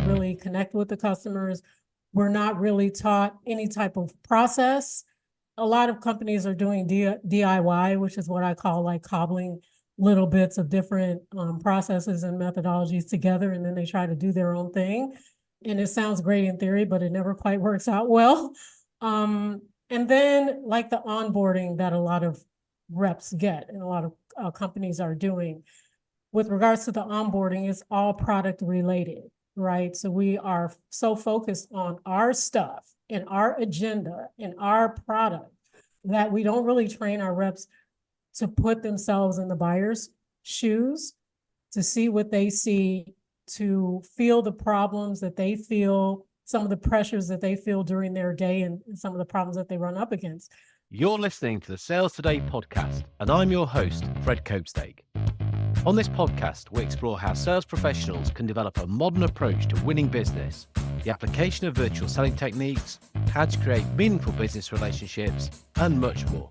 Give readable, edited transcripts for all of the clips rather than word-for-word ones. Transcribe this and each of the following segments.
really connect with the customers. We're not really taught any type of process. A lot of companies are doing DIY, which is what I call like cobbling little bits of different processes and methodologies together, and then they try to do their own thing. And it sounds great in theory, but it never quite works out well. And then like the onboarding that a lot of reps get and a lot of companies are doing. With regards to the onboarding, it's all product related, right? So we are so focused on our stuff and our agenda and our product that we don't really train our reps to put themselves in the buyer's shoes, to see what they see, to feel the problems that they feel, some of the pressures that they feel during their day, and some of the problems that they run up against. You're listening to the Sales Today podcast, and I'm your host, Fred Copestake. On this podcast, we explore how sales professionals can develop a modern approach to winning business, the application of virtual selling techniques, how to create meaningful business relationships, and much more.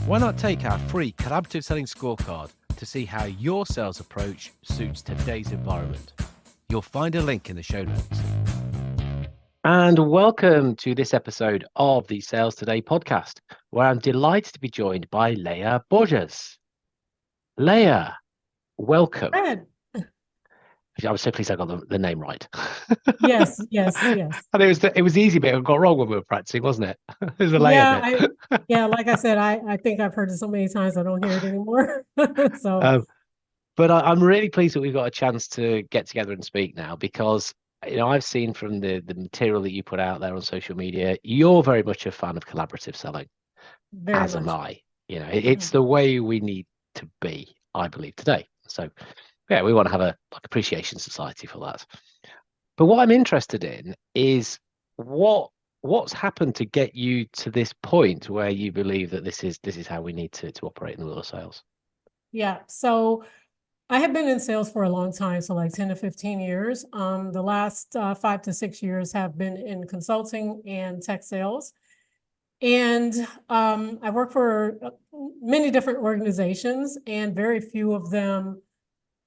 Why not take our free collaborative selling scorecard to see how your sales approach suits today's environment? You'll find a link in the show notes. And welcome to this episode of the Sales Today podcast, where I'm delighted to be joined by Leah Borges. Leah, welcome. Fred. I was so pleased I got the name right. Yes. And it was the easy bit I got wrong when we were practicing, wasn't it? It was a Leah bit. Like I said, I think I've heard it so many times I don't hear it anymore. But I'm really pleased that we've got a chance to get together and speak now, because I've seen from the material that you put out there on social media, you're very much a fan of collaborative selling, as am I. It's the way we need to be, I believe, today. So yeah, we want to have a appreciation society for that. But what I'm interested in is what's happened to get you to this point where you believe that this is how we need to operate in the world of sales. Yeah. So I have been in sales for a long time, so like 10 to 15 years. The last 5 to 6 years have been in consulting and tech sales. And I work for many different organizations, and very few of them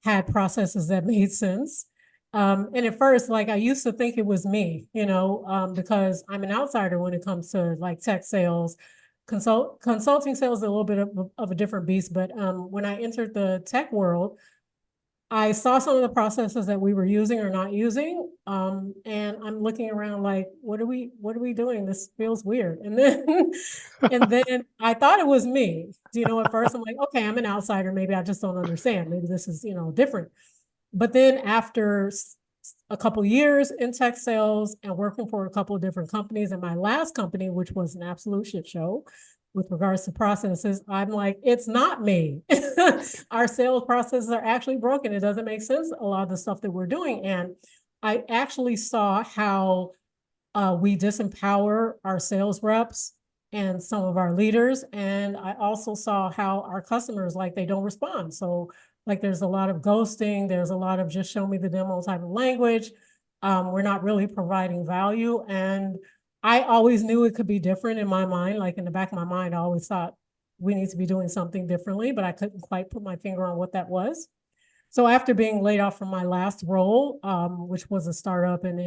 had processes that made sense. And at first, like, I used to think it was me, because I'm an outsider when it comes to like tech sales. Consulting sales is a little bit of a different beast, but when I entered the tech world, I saw some of the processes that we were using or not using, and I'm looking around like, what are we doing? This feels weird. And then I thought it was me. At first I'm like, okay, I'm an outsider. Maybe I just don't understand. Maybe this is, different. But then after a couple of years in tech sales and working for a couple of different companies, and my last company, which was an absolute shit show with regards to processes, I'm like, it's not me. Our sales processes are actually broken. It doesn't make sense, a lot of the stuff that we're doing. And I actually saw how we disempower our sales reps and some of our leaders. And I also saw how our customers, like, they don't respond. So like, there's a lot of ghosting. There's a lot of just show me the demo type of language. We're not really providing value. And I always knew it could be different in my mind. Like, in the back of my mind, I always thought we need to be doing something differently, but I couldn't quite put my finger on what that was. So after being laid off from my last role, which was a startup, and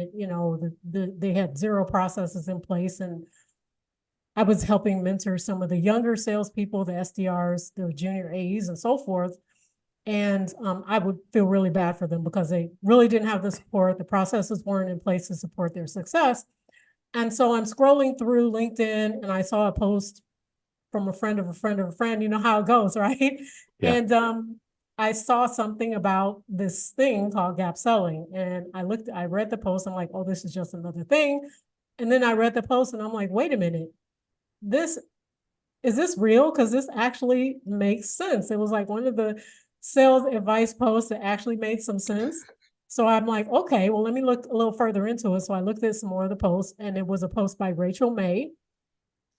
they had zero processes in place, and I was helping mentor some of the younger salespeople, the SDRs, the junior AEs, and so forth. And I would feel really bad for them because they really didn't have the support. The processes weren't in place to support their success. And so I'm scrolling through LinkedIn, and I saw a post from a friend of a friend of a friend. You know how it goes, right? Yeah. And I saw something about this thing called gap selling. And I read the post. I'm like, oh, this is just another thing. And then I read the post and I'm like, wait a minute, is this real? Because this actually makes sense. It was like one of the sales advice posts that actually made some sense. So I'm like, okay, well, let me look a little further into it. So I looked at some more of the posts, and it was a post by Rachel May.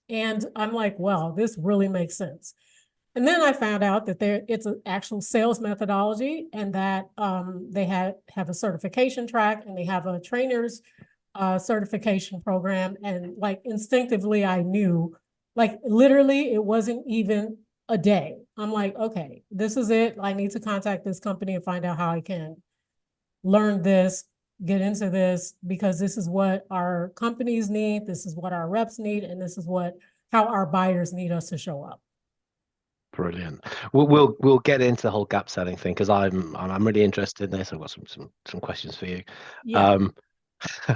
And I'm like, well, this really makes sense. And then I found out that it's an actual sales methodology, and that they have a certification track, and they have a trainer's certification program. And like, instinctively, I knew, like, literally, it wasn't even a day. I'm like, okay, this is it. I need to contact this company and find out how I can learn this, get into this because this is what our companies need, this is what our reps need, and this is how our buyers need us to show up. Brilliant. We'll get into the whole gap selling thing because I'm really interested in this. I've got some questions for you. Yeah.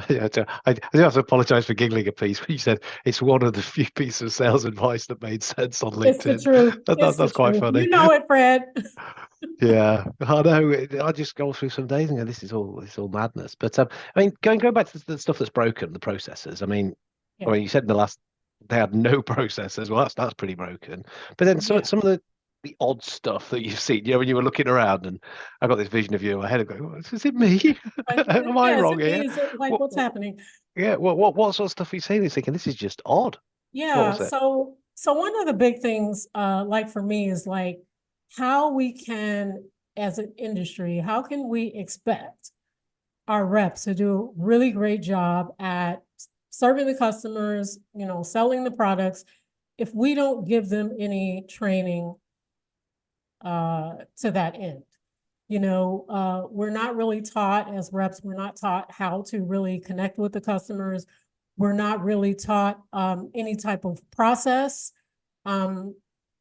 Yeah, I do have to apologize for giggling a piece when you said it's one of the few pieces of sales advice that made sense on It's the LinkedIn. truth. It's the That's quite truth. funny. You know it, Fred. Yeah, I know. I just go through some days and go, this is all madness. But I mean, going back to the stuff that's broken, the processes. Yeah. You said in the last they had no processes. Well, that's pretty broken. But then Yeah. some of the odd stuff that you've seen, when you were looking around, and I got this vision of you in my head of going, "Oh, is it me? Like, Am I yeah, is wrong it me? here? Is it like What, what's happening? yeah, what sort of stuff are you seeing? You're thinking this is just odd. What Yeah. was it? So one of the big things, like for me, is like how we can, as an industry, how can we expect our reps to do a really great job at serving the customers, selling the products, if we don't give them any training to that end. We're not really taught as reps, we're not taught how to really connect with the customers. We're not really taught any type of process. Um,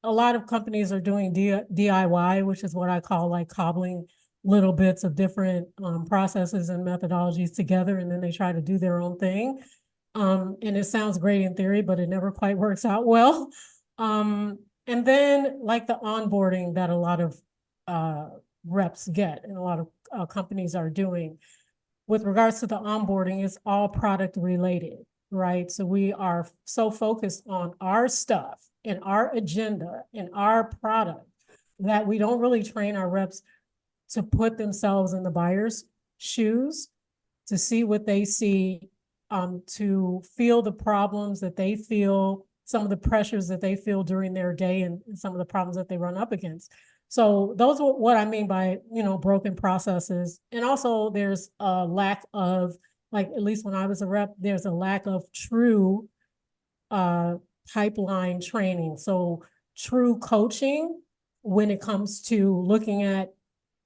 a lot of companies are doing DIY, which is what I call like cobbling little bits of different processes and methodologies together, and then they try to do their own thing. And it sounds great in theory, but it never quite works out well. And then like the onboarding that a lot of reps get and a lot of companies are doing with regards to the onboarding is all product related, right? So we are so focused on our stuff and our agenda and our product that we don't really train our reps to put themselves in the buyer's shoes, to see what they see, to feel the problems that they feel, some of the pressures that they feel during their day, and some of the problems that they run up against. So those are what I mean by, broken processes. And also there's a lack of, like, at least when I was a rep, there's a lack of true pipeline training. So true coaching when it comes to looking at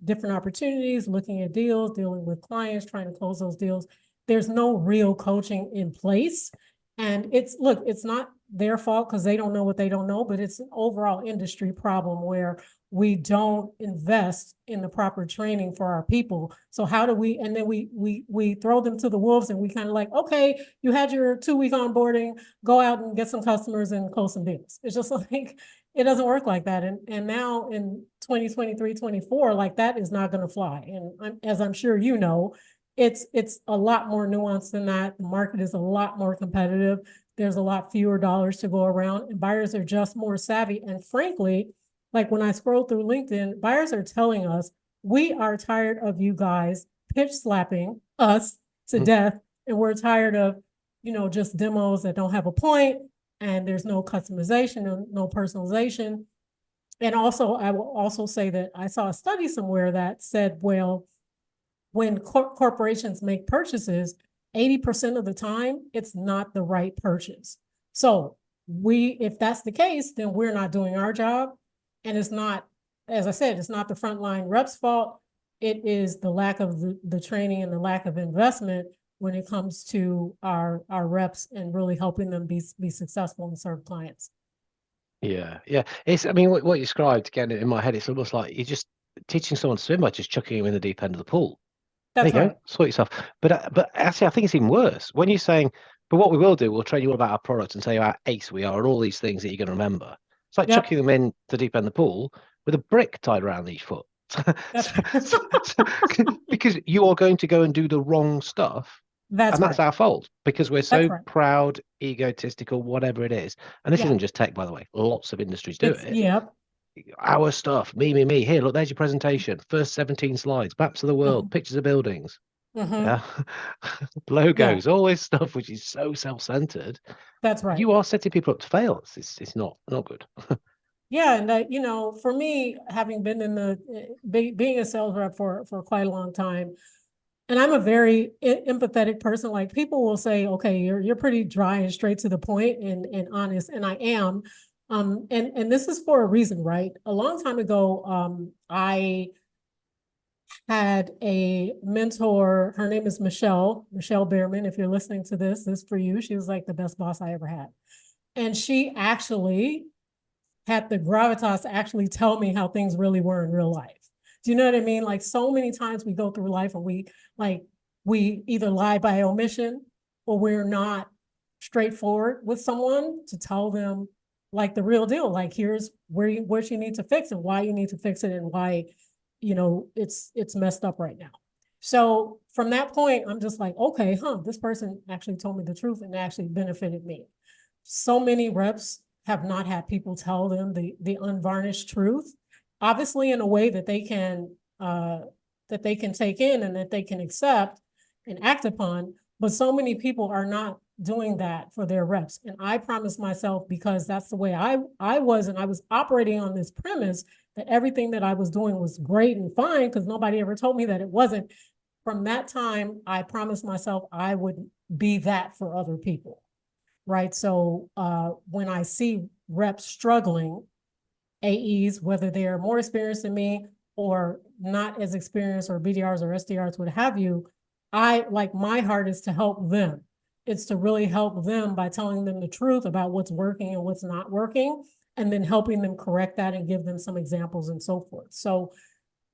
different opportunities, looking at deals, dealing with clients, trying to close those deals. There's no real coaching in place. And it's not their fault because they don't know what they don't know, but it's an overall industry problem where we don't invest in the proper training for our people. So how do we, and then we throw them to the wolves, and we kind of like, okay, you had your 2-week onboarding, go out and get some customers and close some deals. It's just like, it doesn't work like that. And now in 2023, 24, like that is not going to fly. And as I'm sure you know, it's a lot more nuanced than that. The market is a lot more competitive. There's a lot fewer dollars to go around, and buyers are just more savvy. And frankly, like when I scroll through LinkedIn, buyers are telling us, we are tired of you guys pitch slapping us to death. And we're tired of, just demos that don't have a point, and there's no customization, no personalization. And also, I will also say that I saw a study somewhere that said, well, when corporations make purchases, 80% of the time, it's not the right purchase. So if that's the case, then we're not doing our job. And it's not, as I said, it's not the frontline rep's fault. It is the lack of the training and the lack of investment when it comes to our reps and really helping them be successful and serve clients. Yeah. I mean, what you described again in my head, it's almost like you're just teaching someone to swim by just chucking him in the deep end of the pool. There That's you right. go, sort yourself. But actually, I think it's even worse when you're saying, but what we will do, we'll train you all about our products and tell you how ace we are and all these things that you're going to remember. It's like Yep. chucking them in the deep end of the pool with a brick tied around each foot. That's Because you are going to go and do the wrong stuff. that's And that's right. our fault because we're That's so right. proud, egotistical, whatever it is. And this Yeah. isn't just tech, by the way. Lots of industries do it. Yep. Our stuff, me. Here, look, there's your presentation. First 17 slides, maps of the world, pictures of buildings. Mm-hmm. Yeah. Yeah, Logos, all this stuff which is so self-centered. that's right. You are setting people up to fail. It's not good. Yeah, and for me, having been in being a sales rep for quite a long time, and I'm a very empathetic person. Like people will say, "Okay, you're pretty dry and straight to the point and honest," and I am. And this is for a reason, right? A long time ago, I had a mentor. Her name is Michelle Behrman. If you're listening to this is for you. She was like the best boss I ever had. And she actually had the gravitas to actually tell me how things really were in real life. Do you know what I mean? Like so many times we go through life and we either lie by omission or we're not straightforward with someone to tell them like the real deal. Like here's what you need to fix and why you need to fix it and why, it's messed up right now. So from that point, I'm just like, okay, this person actually told me the truth and actually benefited me. So many reps have not had people tell them the unvarnished truth, obviously in a way that they can take in and that they can accept and act upon. But so many people are not doing that for their reps. And I promised myself, because that's the way I was, and I was operating on this premise that everything that I was doing was great and fine because nobody ever told me that it wasn't. From that time, I promised myself I would be that for other people. Right. So when I see reps struggling, AEs, whether they're more experienced than me or not as experienced, or BDRs or SDRs, what have you, my heart is to help them. It's to really help them by telling them the truth about what's working and what's not working, and then helping them correct that and give them some examples and so forth. So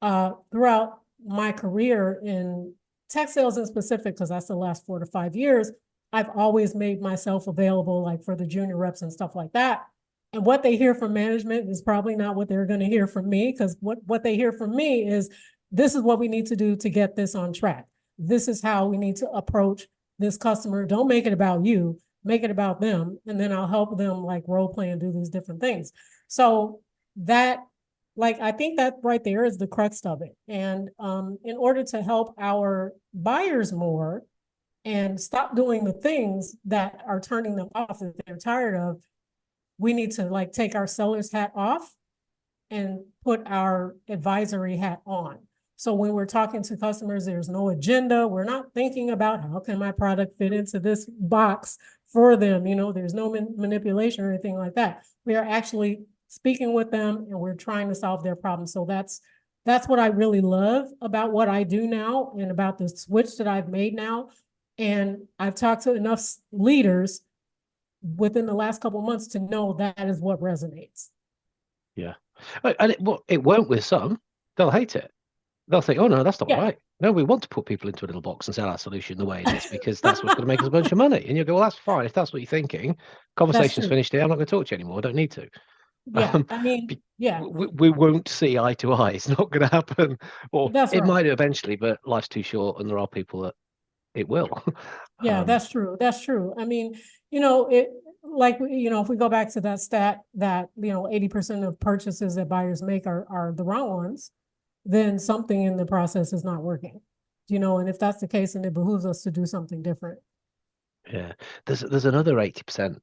throughout my career in tech sales in specific, because that's the last 4 to 5 years, I've always made myself available like for the junior reps and stuff like that. And what they hear from management is probably not what they're going to hear from me, because what they hear from me is, this is what we need to do to get this on track. This is how we need to approach this customer. Don't make it about you, make it about them. And then I'll help them like role play and do these different things. So that, I think that right there is the crux of it. And in order to help our buyers more and stop doing the things that are turning them off that they're tired of, we need to take our seller's hat off and put our advisory hat on. So when we're talking to customers, there's no agenda. We're not thinking about how can my product fit into this box for them. There's no manipulation or anything like that. We are actually speaking with them and we're trying to solve their problem. So that's what I really love about what I do now and about the switch that I've made now. And I've talked to enough leaders within the last couple of months to know that is what resonates. Yeah. And it won't with some. They'll hate it. They'll think, oh, no, that's not right. No, we want to put people into a little box and sell our solution the way it is because that's what's going to make us a bunch of money. And you'll go, well, that's fine. If that's what you're thinking, conversation's finished here. I'm not going to talk to you anymore. I don't need to. Yeah, we won't see eye to eye. It's not going to happen. Or it might do eventually, but life's too short and there are people that it will. Yeah, that's true. That's true. I mean, if we go back to that stat that, 80% of purchases that buyers make are the wrong ones, then something in the process is not working. And if that's the case, then it behooves us to do something different. Yeah. There's another 80%.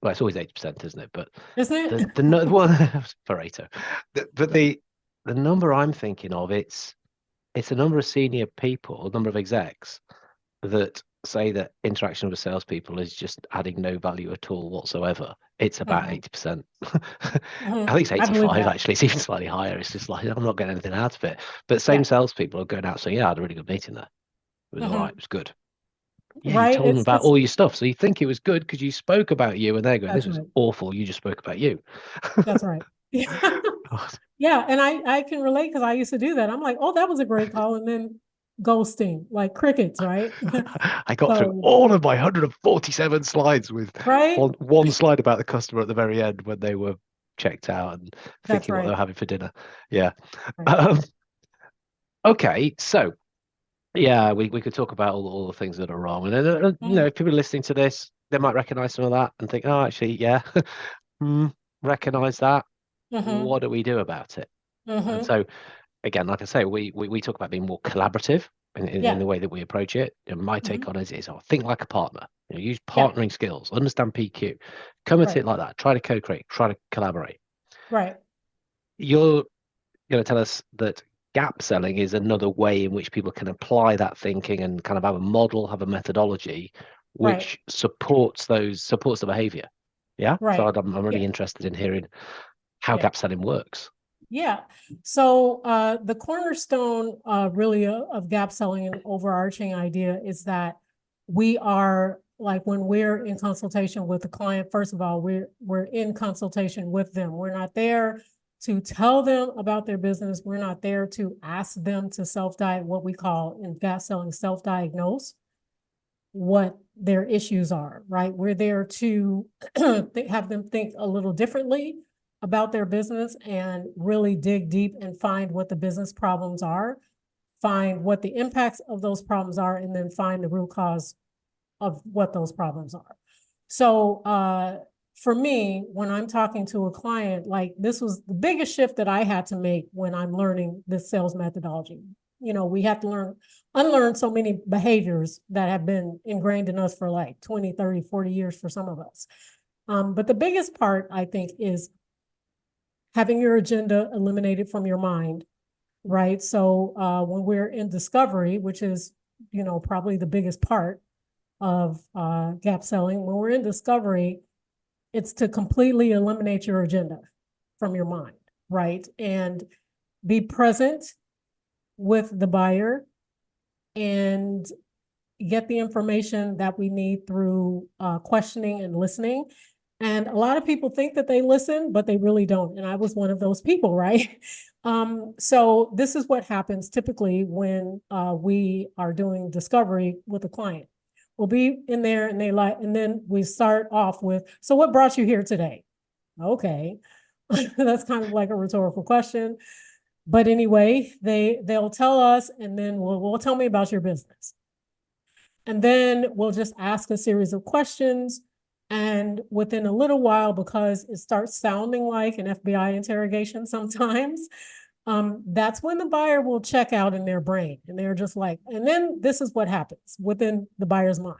Well, it's always 80%, isn't it? But isn't it? Pareto. But the number I'm thinking of, it's a number of senior people, a number of execs that say that interaction with salespeople is just adding no value at all whatsoever. It's about 80%. I think it's 85 actually. It's even slightly higher. It's just like I'm not getting anything out of it. But same salespeople are going out saying, "Yeah, I had a really good meeting there. It was all right. It was good." Yeah, you told them about all your stuff, so you think it was good because you spoke about you, and they're going, "This was awful. You just spoke about you." That's right. Yeah, and I can relate because I used to do that. I'm like, "Oh, that was a great call," and then ghosting like crickets, right? I got through all of my 147 slides with one slide about the customer at the very end when they were checked out and thinking what they were having for dinner. Yeah. Okay, so yeah, we could talk about all the things that are wrong, and if people are listening to this, they might recognize some of that and think, oh, actually, yeah, recognize that. What do we do about it? And so again, like I say, we talk about being more collaborative in the way that we approach it. My take on it is think like a partner. Use partnering skills, understand PQ, come at it like that. Try to co-create, try to collaborate. Right. You're going to tell us that gap selling is another way in which people can apply that thinking and kind of have a model, have a methodology which supports the behavior. Yeah. Right. So I'm really interested in hearing how gap selling works. Yeah. So the cornerstone really of gap selling, and overarching idea is that we are, like, when we're in consultation with the client, first of all, we're in consultation with them. We're not there to tell them about their business. We're not there to ask them to what we call in gap selling, self-diagnose what their issues are, right? We're there to have them think a little differently about their business and really dig deep and find what the business problems are, find what the impacts of those problems are, and then find the root cause of what those problems are. So for me, when I'm talking to a client, like, this was the biggest shift that I had to make when I'm learning this sales methodology. We have to unlearn so many behaviors that have been ingrained in us for like 20, 30, 40 years for some of us. But the biggest part, I think, is having your agenda eliminated from your mind, right? So when we're in discovery, which is, probably the biggest part of gap selling, when we're in discovery, it's to completely eliminate your agenda from your mind, right? And be present with the buyer and get the information that we need through questioning and listening. And a lot of people think that they listen, but they really don't. And I was one of those people, right? So this is what happens typically when we are doing discovery with a client. We'll be in there and then we start off with, so what brought you here today? Okay. That's kind of like a rhetorical question. But anyway, they'll tell us, and then we'll tell me about your business. And then we'll just ask a series of questions. And within a little while, because it starts sounding like an FBI interrogation sometimes, that's when the buyer will check out in their brain. And they're just like, and then this is what happens within the buyer's mind.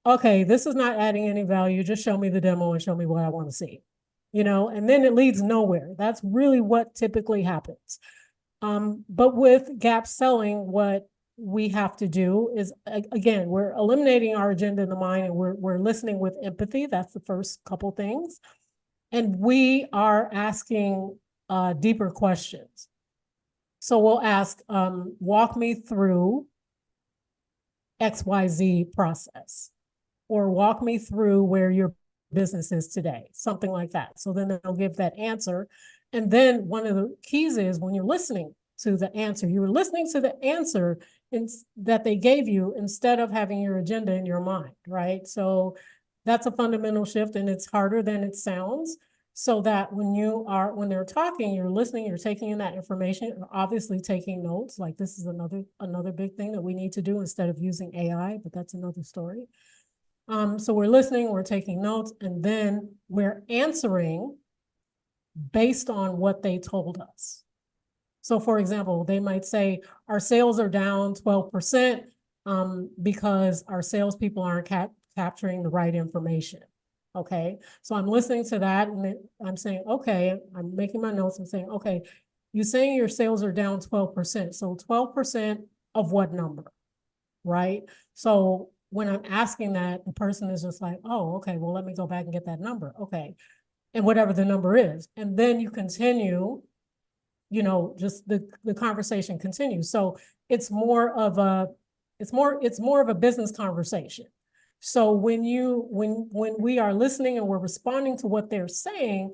Okay, this is not adding any value. Just show me the demo and show me what I want to see. And then it leads nowhere. That's really what typically happens. But with gap selling, what we have to do is, again, we're eliminating our agenda in the mind, and we're listening with empathy. That's the first couple things. And we are asking deeper questions. So we'll ask, walk me through XYZ process, or walk me through where your business is today, something like that. So then they'll give that answer. And then one of the keys is, when you're listening to the answer, you're listening to the answer that they gave you instead of having your agenda in your mind, right? So that's a fundamental shift, and it's harder than it sounds. So that when they're talking, you're listening, you're taking in that information, you're obviously taking notes. Like, this is another big thing that we need to do instead of using AI, but that's another story. So we're listening, we're taking notes, and then we're answering based on what they told us. So for example, they might say, our sales are down 12% because our salespeople aren't capturing the right information. Okay, so I'm listening to that, and I'm saying, okay, I'm making my notes and saying, okay, you're saying your sales are down 12%. So 12% of what number, right? So when I'm asking that, the person is just like, oh, okay, well, let me go back and get that number. Okay, and whatever the number is. And then you continue, just the conversation continues. So it's more of a business conversation. So when we are listening and we're responding to what they're saying,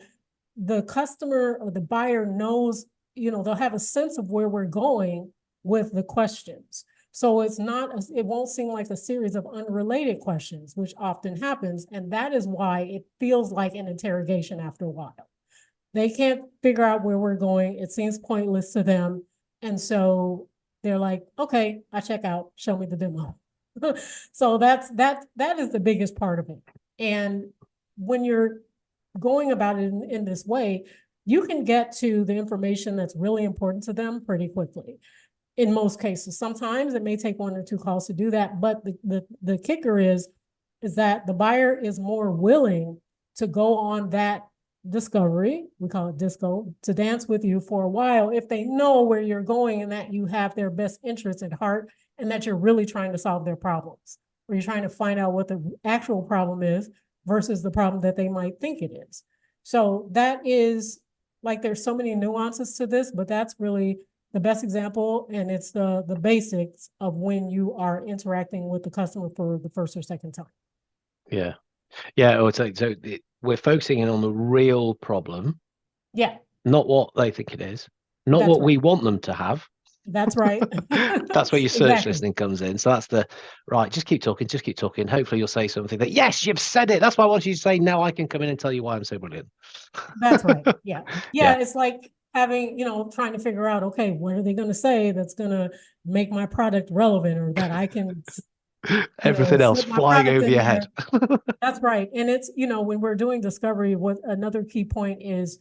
the customer or the buyer knows, they'll have a sense of where we're going with the questions. So it won't seem like a series of unrelated questions, which often happens. And that is why it feels like an interrogation after a while. They can't figure out where we're going. It seems pointless to them. And so they're like, okay, I check out, show me the demo. So that is the biggest part of it. And when you're going about it in this way, you can get to the information that's really important to them pretty quickly. In most cases, sometimes it may take 1 or 2 calls to do that. But the kicker is that the buyer is more willing to go on that discovery, we call it disco, to dance with you for a while if they know where you're going and that you have their best interests at heart, and that you're really trying to solve their problems, or you're trying to find out what the actual problem is versus the problem that they might think it is. So that is like there's so many nuances to this, but that's really the best example. And it's the basics of when you are interacting with the customer for the first or second time. Yeah. Yeah. We're focusing in on the real problem, Yeah, not what they think it is, not that's what right. we want them to have. That's right. That's where your search Exactly. listening comes in. So that's the right. Just keep talking. Just keep talking. Hopefully, you'll say something that, yes, you've said it. That's why I want you to say. Now I can come in and tell you why I'm so brilliant. That's right. Yeah. Yeah. Yeah. It's like having, trying to figure out, okay, what are they going to say that's going to make my product relevant or that I can, Everything else slip my flying product over in your head. there. That's right. And it's, when we're doing discovery, what another key point is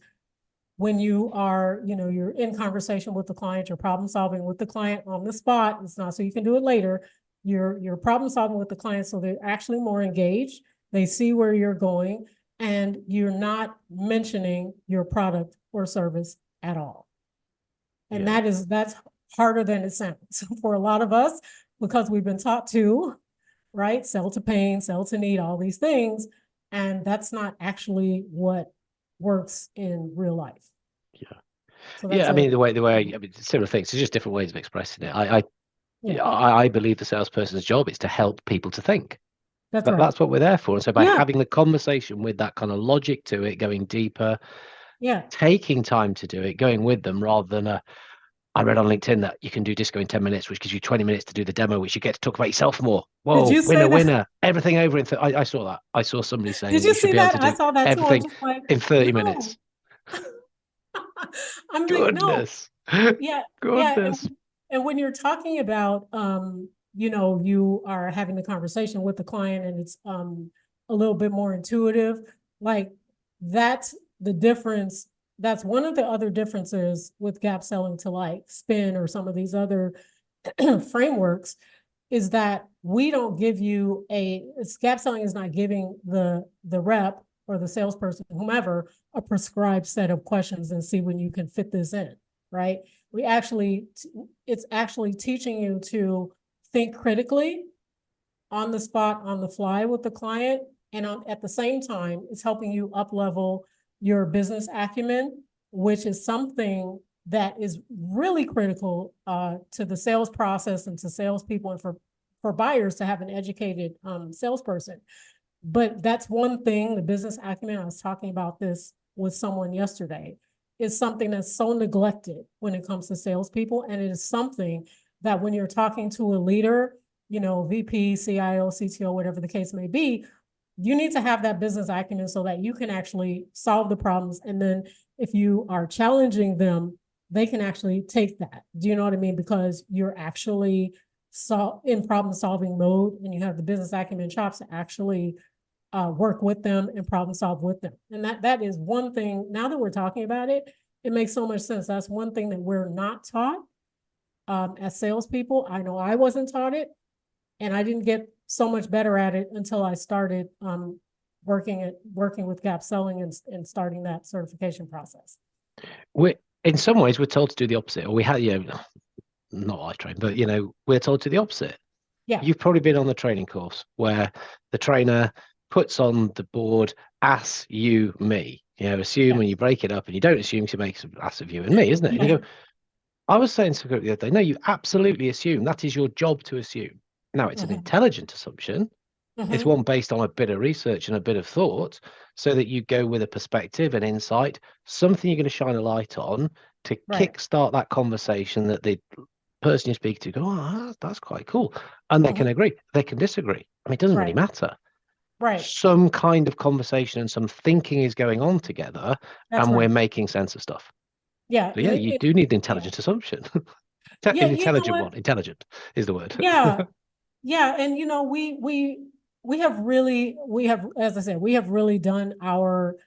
when you are, you're in conversation with the client, you're problem solving with the client on the spot. It's not so you can do it later. You're problem solving with the client so they're actually more engaged. They see where you're going and you're not mentioning your product or service at all. And Yeah. that's harder than it sounds for a lot of us because we've been taught to, right? Sell to pain, sell to need, all these things. And that's not actually what works in real life. Yeah. So that's Yeah. I mean, I mean, similar things. It's just different ways of expressing it. yeah, I believe the salesperson's job is to help people to think. that's right. That's what we're there for. And so by Yeah, having the conversation with that kind of logic to it, going deeper, yeah. taking time to do it, going with them rather than I read on LinkedIn that you can do disco in 10 minutes, which gives you 20 minutes to do the demo, which you get to talk about yourself more. Did Whoa, you winner, say that? winner, everything over I saw that. I saw somebody saying Did that you you should see be able that? to I do saw that too. I'm everything just like, in 30 no. minutes. I'm like, no. Goodness. Yeah, yeah. Goodness. And when you're talking about, you are having the conversation with the client and it's a little bit more intuitive, like that's the difference. That's one of the other differences with gap selling to like spin or some of these other frameworks is that we don't give you gap selling is not giving the rep or the salesperson, whomever, a prescribed set of questions and see when you can fit this in, right? It's actually teaching you to think critically on the spot, on the fly with the client. And at the same time, it's helping you up level your business acumen, which is something that is really critical to the sales process and to salespeople and for buyers to have an educated salesperson. But that's one thing, the business acumen, I was talking about this with someone yesterday, is something that's so neglected when it comes to salespeople. And it is something that when you're talking to a leader, VP, CIO, CTO, whatever the case may be, you need to have that business acumen so that you can actually solve the problems. And then if you are challenging them, they can actually take that. Do you know what I mean? Because you're actually in problem solving mode and you have the business acumen chops to actually work with them and problem solve with them. And that is one thing. Now that we're talking about it, it makes so much sense. That's one thing that we're not taught as salespeople. I know I wasn't taught it, and I didn't get so much better at it until I started working with gap selling and starting that certification process. In some ways, we're told to do the opposite, or we have, not I train, but we're told to do the opposite. Yeah. You've probably been on the training course where the trainer puts on the board, ass, you, me. Assume, Yeah. and you break it up and you don't assume to make an ass of you and me, isn't it? And you go, I was saying to the other day, no, you absolutely assume. That is your job to assume. Now, it's an intelligent assumption. It's one based on a bit of research and a bit of thought so that you go with a perspective and insight, something you're going to shine a light on to kickstart that conversation that the person you speak to go, oh, that's quite cool. And they can agree, they can disagree. I mean, it doesn't really matter. Right. Some kind of conversation and some thinking is going on together and we're making sense of stuff. Yeah. So yeah, you do need the intelligent assumption. An Yeah. intelligent one. Intelligent is the word. Yeah. Yeah. And we have, as I said, we have really done our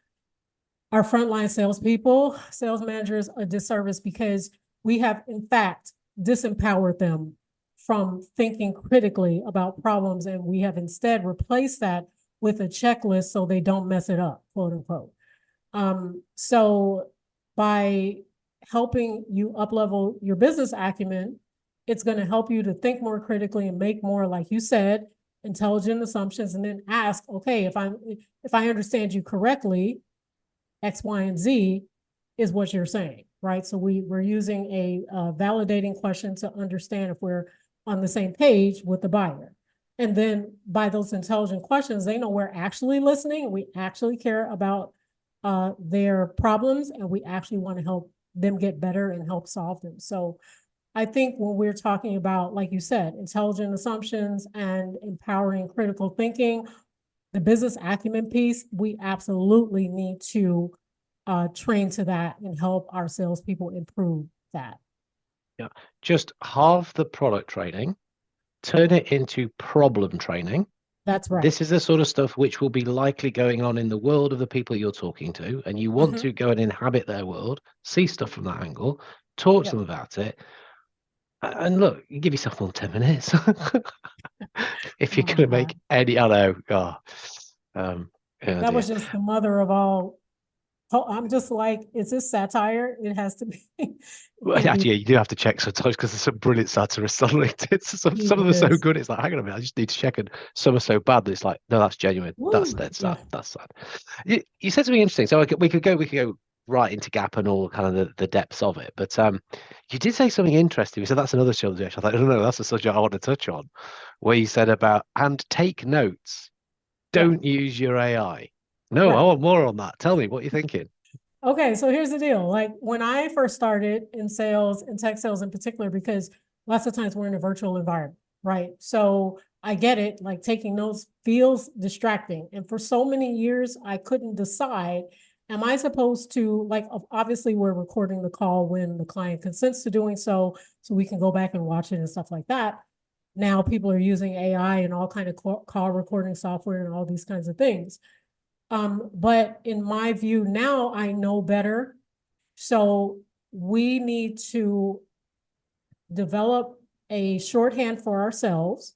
frontline salespeople, sales managers a disservice because we have in fact disempowered them from thinking critically about problems. And we have instead replaced that with a checklist so they don't mess it up, quote unquote. So by helping you up level your business acumen, it's going to help you to think more critically and make more, like you said, intelligent assumptions, and then ask, okay, if I understand you correctly, X, Y, and Z, is what you're saying, right? So we're using a validating question to understand if we're on the same page with the buyer. And then by those intelligent questions, they know we're actually listening. We actually care about their problems, and we actually want to help them get better and help solve them. So I think when we're talking about, like you said, intelligent assumptions and empowering critical thinking, the business acumen piece, we absolutely need to train to that and help our salespeople improve that. Yeah. Just halve the product training, turn it into problem training. That's right. This is the sort of stuff which will be likely going on in the world of the people you're talking to, and you want to go and inhabit their world, see stuff from that angle, talk to them about it. And look, you give yourself more 10 minutes. If you're going to make any, I know, that was just the mother of all. I'm just like, is this satire? It has to be. Well, actually, you do have to check sometimes because there's some brilliant satirists on LinkedIn. Some of them are so good. It's like, hang on a minute, I just need to check. And some are so bad that it's like, no, that's genuine. That's dead sad. That's sad. You said something interesting. So we could go right into Gap and all kind of the depths of it. But you did say something interesting. You said that's another subject. I thought, no, that's a subject I want to touch on. Where you said about, and take notes. Don't use your AI. No, I want more on that. Tell me what you're thinking. Okay, so here's the deal. Like when I first started in sales and tech sales in particular, because lots of times we're in a virtual environment, right? So I get it, like taking notes feels distracting. And for so many years, I couldn't decide, am I supposed to, like, obviously we're recording the call when the client consents to doing so we can go back and watch it and stuff like that. Now people are using AI and all kind of call recording software and all these kinds of things. But in my view, now I know better. So we need to develop a shorthand for ourselves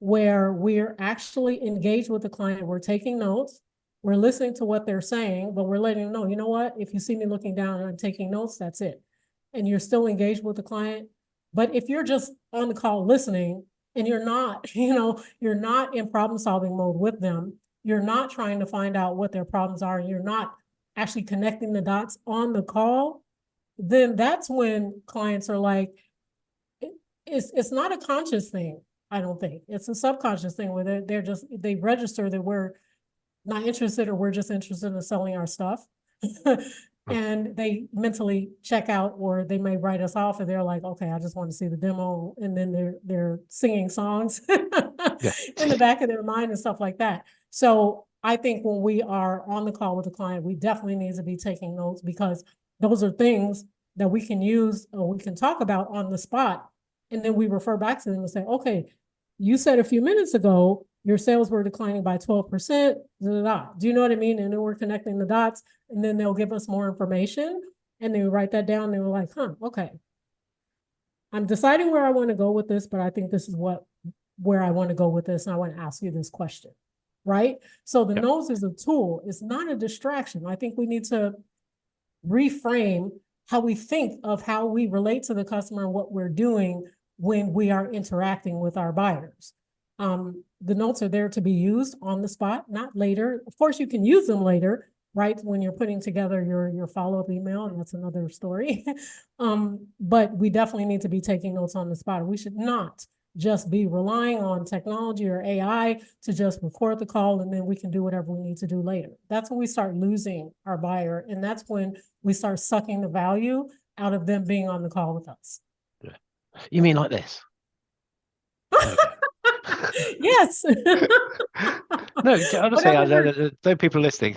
where we're actually engaged with the client. We're taking notes. We're listening to what they're saying, but we're letting them know, you know what? If you see me looking down and I'm taking notes, that's it. And you're still engaged with the client. But if you're just on the call listening and you're not, you're not in problem solving mode with them, you're not trying to find out what their problems are, you're not actually connecting the dots on the call, then that's when clients are like, it's not a conscious thing, I don't think. It's a subconscious thing where they register that we're not interested or we're just interested in selling our stuff. And they mentally check out, or they may write us off and they're like, okay, I just want to see the demo. And then they're singing songs in the back of their mind and stuff like that. So I think when we are on the call with the client, we definitely need to be taking notes, because those are things that we can use or we can talk about on the spot. And then we refer back to them and say, okay, you said a few minutes ago, your sales were declining by 12%. Do you know what I mean? And then we're connecting the dots, and then they'll give us more information and they write that down. And they were like, okay. I'm deciding where I want to go with this, but I think this is where I want to go with this. And I want to ask you this question, right? So the notes is a tool. It's not a distraction. I think we need to reframe how we think of how we relate to the customer and what we're doing when we are interacting with our buyers. The notes are there to be used on the spot, not later. Of course, you can use them later, right? When you're putting together your follow-up email, and that's another story. But we definitely need to be taking notes on the spot. We should not just be relying on technology or AI to just record the call and then we can do whatever we need to do later. That's when we start losing our buyer, and that's when we start sucking the value out of them being on the call with us. You mean like this? Okay. Yes. No, honestly, I know people listening.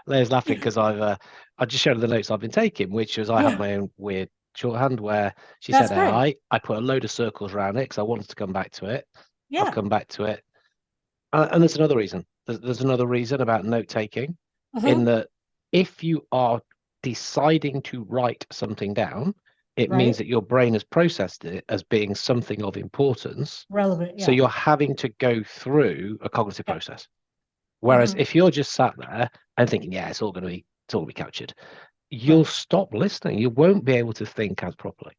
Leah's laughing because I just showed her the notes I've been taking, which is I have my own weird shorthand where she said AI. I put a load of circles around it because I wanted to come back to it. I've come back to it, and there's another reason. There's another reason about note taking, in that if you are deciding to write something down, it means that your brain has processed it as being something of importance. Relevant. So you're having to go through a cognitive process. Whereas if you're just sat there and thinking, yeah, it's all going to be captured, you'll stop listening. You won't be able to think as properly.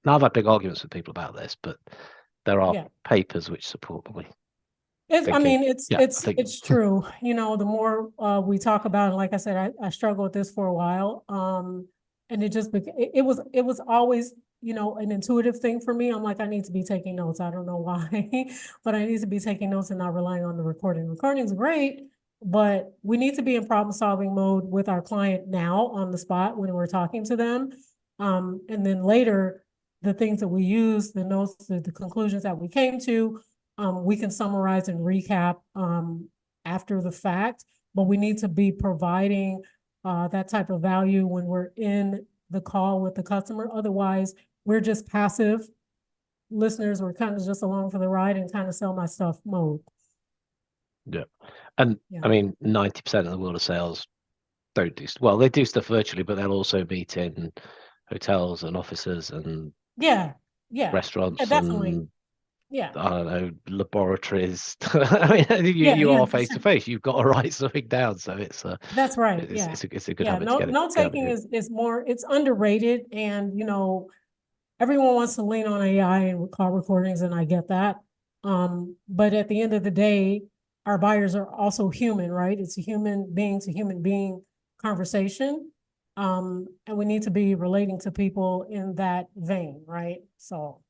Now, I've had big arguments with people about this, but there are papers which support me. It's true. The more we talk about it, like I said, I struggled with this for a while. And it was always, an intuitive thing for me. I'm like, I need to be taking notes. I don't know why, but I need to be taking notes and not relying on the recording. Recording's great, but we need to be in problem solving mode with our client now on the spot when we're talking to them. And then later, the things that we use, the notes, the conclusions that we came to, we can summarize and recap after the fact, but we need to be providing that type of value when we're in the call with the customer. Otherwise, we're just passive listeners. We're kind of just along for the ride and kind of sell my stuff mode. Yeah. And Yeah. I mean, 90% of the world of sales don't do, well, they do stuff virtually, but they'll also meet in hotels and offices and Yeah. restaurants Definitely. and Yeah. I don't know, laboratories. I mean, you Yeah. are face to face. You've got to write something down. So That's right. it's Yeah. it's a good Yeah. habit to Note get taking is more, it's underrated. And, everyone wants to lean on AI and call recordings, and I get that. But at the end of the day, our buyers are also human, right? It's a human being to human being conversation. And we need to be relating to people in that vein, right? So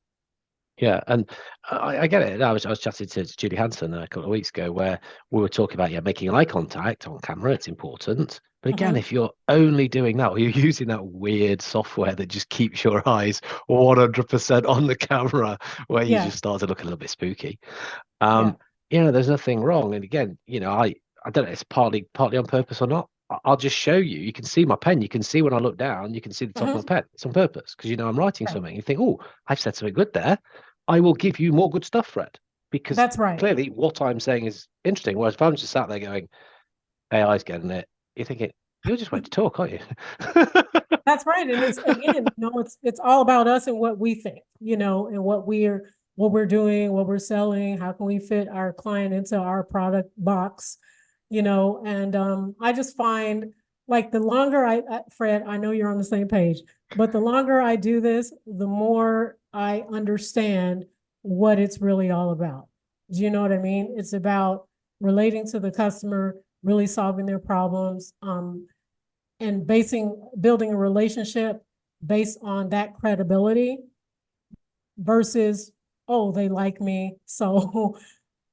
Yeah, and I get it. I was chatting to Julie Hanson a couple of weeks ago where we were talking about making eye contact on camera. It's important, but again, if you're only doing that or you're using that weird software that just keeps your eyes 100% on the camera, where you yeah, just start to look a little bit spooky. yeah. There's nothing wrong. And again, I don't know, it's partly on purpose or not. I'll just show you. You can see my pen. You can see when I look down, you can see the top of my pen. It's on purpose because I'm writing Right. something. You think, oh, I've said something good there. I will give you more good stuff, Fred, because That's right. clearly what I'm saying is interesting. Whereas if I'm just sat there going, AI's getting it, you're thinking, you're just waiting to talk, aren't you? That's right. And it's again, it's all about us and what we think, and what we're doing, what we're selling, how can we fit our client into our product box, and I just find like the longer Fred, I know you're on the same page, but the longer I do this, the more I understand what it's really all about. Do you know what I mean? It's about relating to the customer, really solving their problems, and building a relationship based on that credibility versus, oh, they like me, so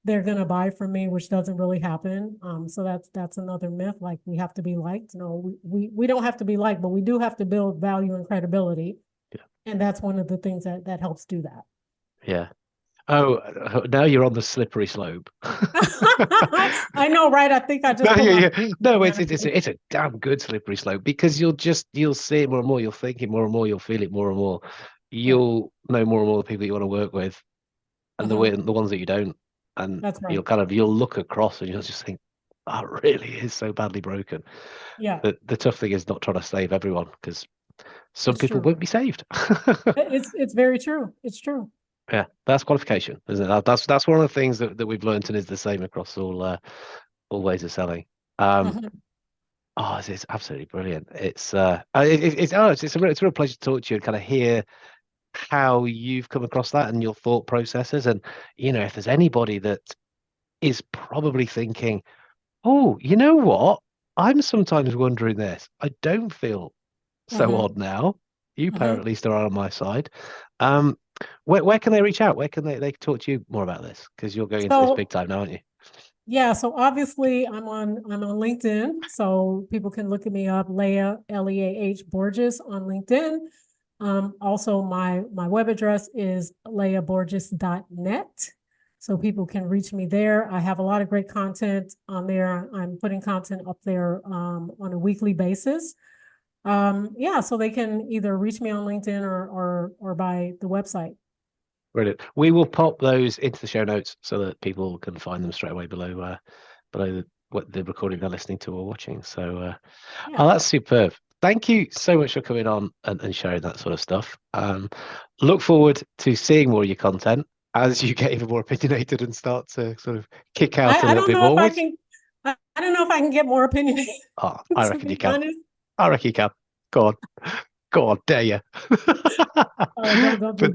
they're gonna buy from me, which doesn't really happen. So that's another myth. Like we have to be liked. No, we don't have to be liked, but we do have to build value and credibility. Yeah. And that's one of the things that helps do that. Yeah. Oh, now you're on the slippery slope. I know, right? I think I just No, put my no, it's a damn good slippery slope because you'll see it more and more, you'll think it more and more, you'll feel it more and more, yeah. you'll know more and more the people you want to work with, and the ones that you don't, and That's right. you'll look across and you'll just think that really is so badly broken. Yeah, The tough thing is not trying to save everyone because some it's people true. won't be saved. It's very true. It's true. Yeah, that's qualification, isn't it? That's one of the things that we've learned and is the same across all ways of selling. Um, Oh, it's absolutely brilliant. It's a real pleasure to talk to you and kind of hear how you've come across that and your thought processes. And if there's anybody that is probably thinking, oh, you know what? I'm sometimes wondering this. I don't feel so odd now. You pair at least are on my side. Um, where can they reach out? Where can they talk to you more about this? Because you're going into this big So time now, aren't you? yeah, so obviously I'm on LinkedIn, so people can look at me up, Leah Leah Borges on LinkedIn. Also my web address is leahborges.net. So people can reach me there. I have a lot of great content on there. I'm putting content up there on a weekly basis. Yeah, so they can either reach me on LinkedIn or by the website. Brilliant. We will pop those into the show notes so that people can find them straight away below what the recording they're listening to or watching. So, Yeah. that's superb. Thank you so much for coming on and sharing that sort of stuff. Look forward to seeing more of your content as you get even more opinionated and start to sort of kick out a I little don't bit know if more. I can I don't know if I can get more opinionated, I to reckon you be can. honest. I reckon you can. Go on. Go on, dare you. Oh, don't do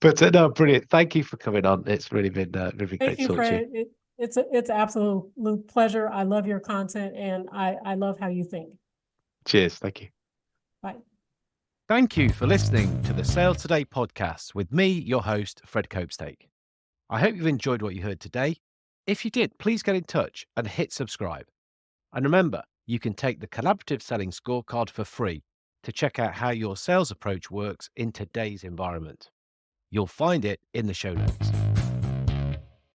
but that. no, brilliant. Thank you for coming on. It's really been Thank great to you, talk to you. Fred. It's an absolute pleasure. I love your content and I love how you think. Cheers. Thank you. Bye. Thank you for listening to the Sales Today podcast with me, your host, Fred Copestake. I hope you've enjoyed what you heard today. If you did, please get in touch and hit subscribe. And remember, you can take the collaborative selling scorecard for free to check out how your sales approach works in today's environment. You'll find it in the show notes.